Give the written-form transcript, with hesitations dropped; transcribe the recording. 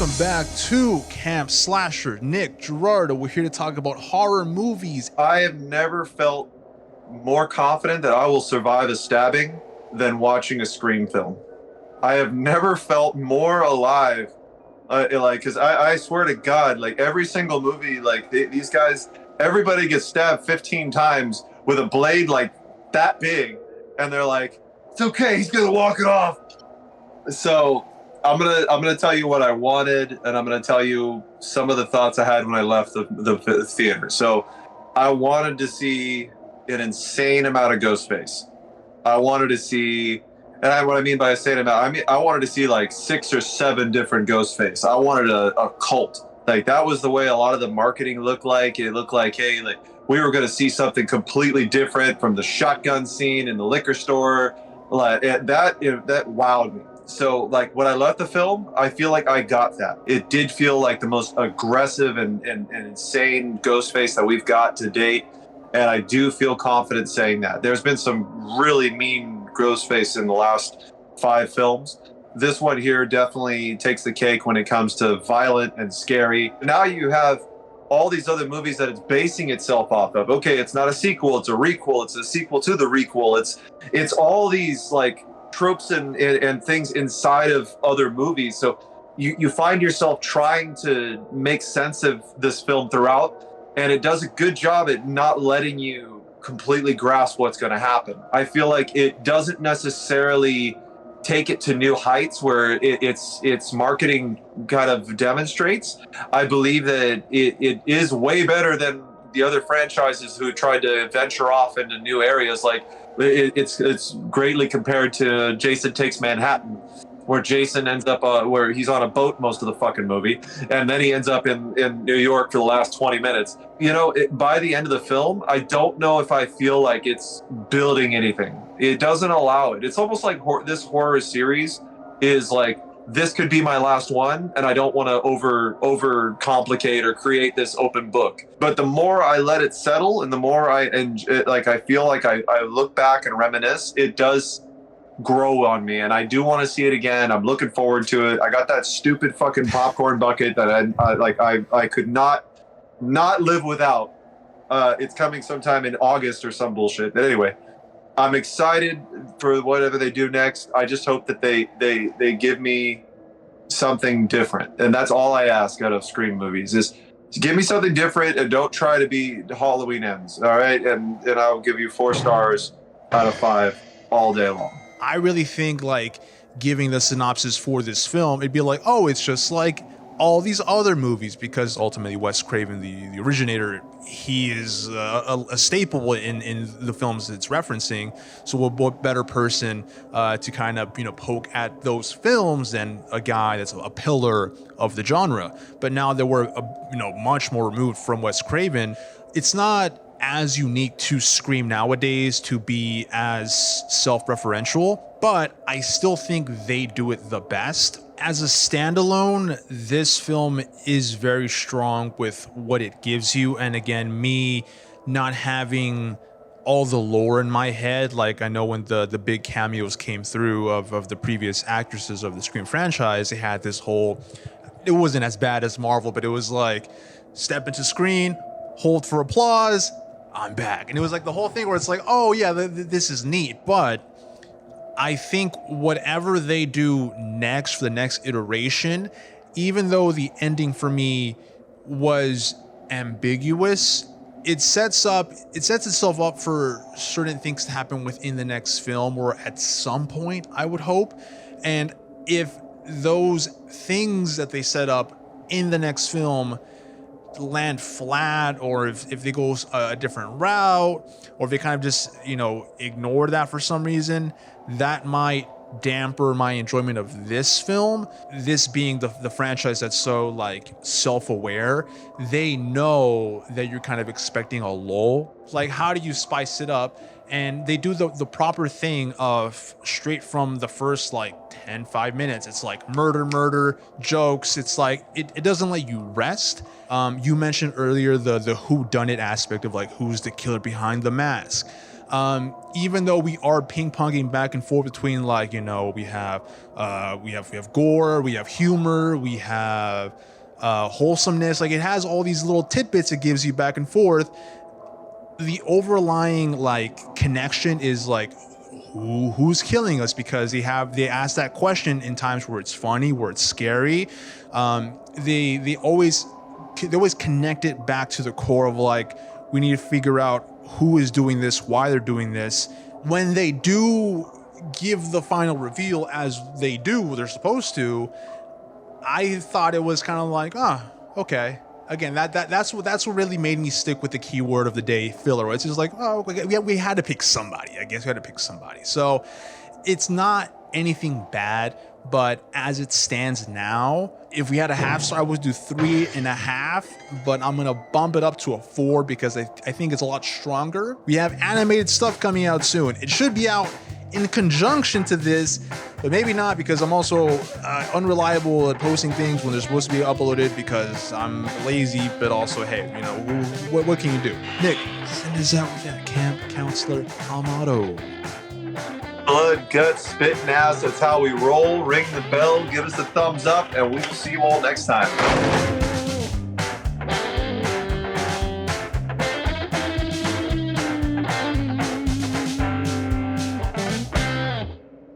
Welcome back to Camp Slasher. Nick, Gerardo, we're here to talk about horror movies. I have never felt more confident that I will survive a stabbing than watching a Scream film. I have never felt more alive. Because I swear to God, like every single movie, like these guys, everybody gets stabbed 15 times with a blade like that big, and they're like, "It's okay, he's gonna walk it off." So I'm gonna tell you what I wanted, and I'm gonna tell you some of the thoughts I had when I left the theater. So I wanted to see an insane amount of Ghostface. I wanted to see, what I mean by insane amount, I wanted to see like 6 or 7 different Ghostface. I wanted a cult. Like that was the way a lot of the marketing looked like. It looked like, hey, like we were gonna see something completely different from the shotgun scene in the liquor store. Like that wowed me. So like when I left the film, I feel like I got that. It did feel like the most aggressive and insane Ghostface that we've got to date. And I do feel confident saying that. There's been some really mean Ghostface in the last 5 films. This one here definitely takes the cake when it comes to violent and scary. Now you have all these other movies that it's basing itself off of. Okay, it's not a sequel, it's a requel, it's a sequel to the requel. It's all these like tropes and things inside of other movies. So you find yourself trying to make sense of this film throughout, and it does a good job at not letting you completely grasp what's going to happen. I feel like it doesn't necessarily take it to new heights where its marketing kind of demonstrates. I believe that it is way better than the other franchises who tried to venture off into new areas. Like it's greatly compared to Jason Takes Manhattan, where Jason ends up where he's on a boat most of the fucking movie, and then he ends up in New York for the last 20 minutes. You know, by the end of the film, I don't know if I feel like it's building anything. It doesn't allow it. It's almost like this horror series is like, this could be my last one, and I don't want to over complicate or create this open book. But the more I let it settle, and the more I feel like I look back and reminisce, it does grow on me, and I do want to see it again. I'm looking forward to it. I got that stupid fucking popcorn bucket that I could not live without. It's coming sometime in August or some bullshit. But anyway, I'm excited for whatever they do next. I just hope that they give me something different, and that's all I ask out of Scream movies is to give me something different, and don't try to be Halloween Ends. All right, and I'll give you 4 stars out of 5 all day long. I really think like giving the synopsis for this film, it'd be like, oh, it's just like all these other movies, because ultimately Wes Craven, the originator, he is a staple in the films it's referencing. So what better person to kind of, poke at those films than a guy that's a pillar of the genre. But now that we're much more removed from Wes Craven, it's not as unique to Scream nowadays to be as self-referential, but I still think they do it the best. As a standalone, this film is very strong with what it gives you, and again, me not having all the lore in my head, like I know when the big cameos came through of the previous actresses of the Scream franchise, they had this whole, it wasn't as bad as Marvel, but it was like, step into screen, hold for applause, I'm back. And it was like the whole thing where it's like, oh yeah, this is neat. But I think whatever they do next for the next iteration, even though the ending for me was ambiguous, it sets itself up for certain things to happen within the next film, or at some point, I would hope. And if those things that they set up in the next film land flat, or if they go a different route, or if they kind of just ignore that for some reason, that might damper my enjoyment of this film. This being the franchise that's so like self-aware, they know that you're kind of expecting a lull. Like, how do you spice it up and they do the proper thing of straight from the first like 5 minutes. It's like murder, jokes. It's like it doesn't let you rest. You mentioned earlier the whodunit aspect of like who's the killer behind the mask. Even though we are ping-ponging back and forth between like, you know, we have gore, we have humor, we have wholesomeness. Like it has all these little tidbits it gives you back and forth. The overlying like connection is like who's killing us, because they ask that question in times where it's funny, where it's scary. They always connect it back to the core of like, we need to figure out who is doing this, why they're doing this. When they do give the final reveal, as they do, they're supposed to, I thought it was kind of like, okay. Again, that's what really made me stick with the keyword of the day, filler. It's just like, we had to pick somebody. I guess we had to pick somebody. So it's not anything bad, but as it stands now, if we had a half star, I would do 3.5, but I'm gonna bump it up to a 4 because I think it's a lot stronger. We have animated stuff coming out soon. It should be out in conjunction to this, but maybe not, because I'm also unreliable at posting things when they're supposed to be uploaded because I'm lazy, but also, hey, you know, what can you do? Nick, send us out with that camp counselor Amato. Blood, guts, spit, and ass. That's how we roll. Ring the bell, give us a thumbs up, and we will see you all next time.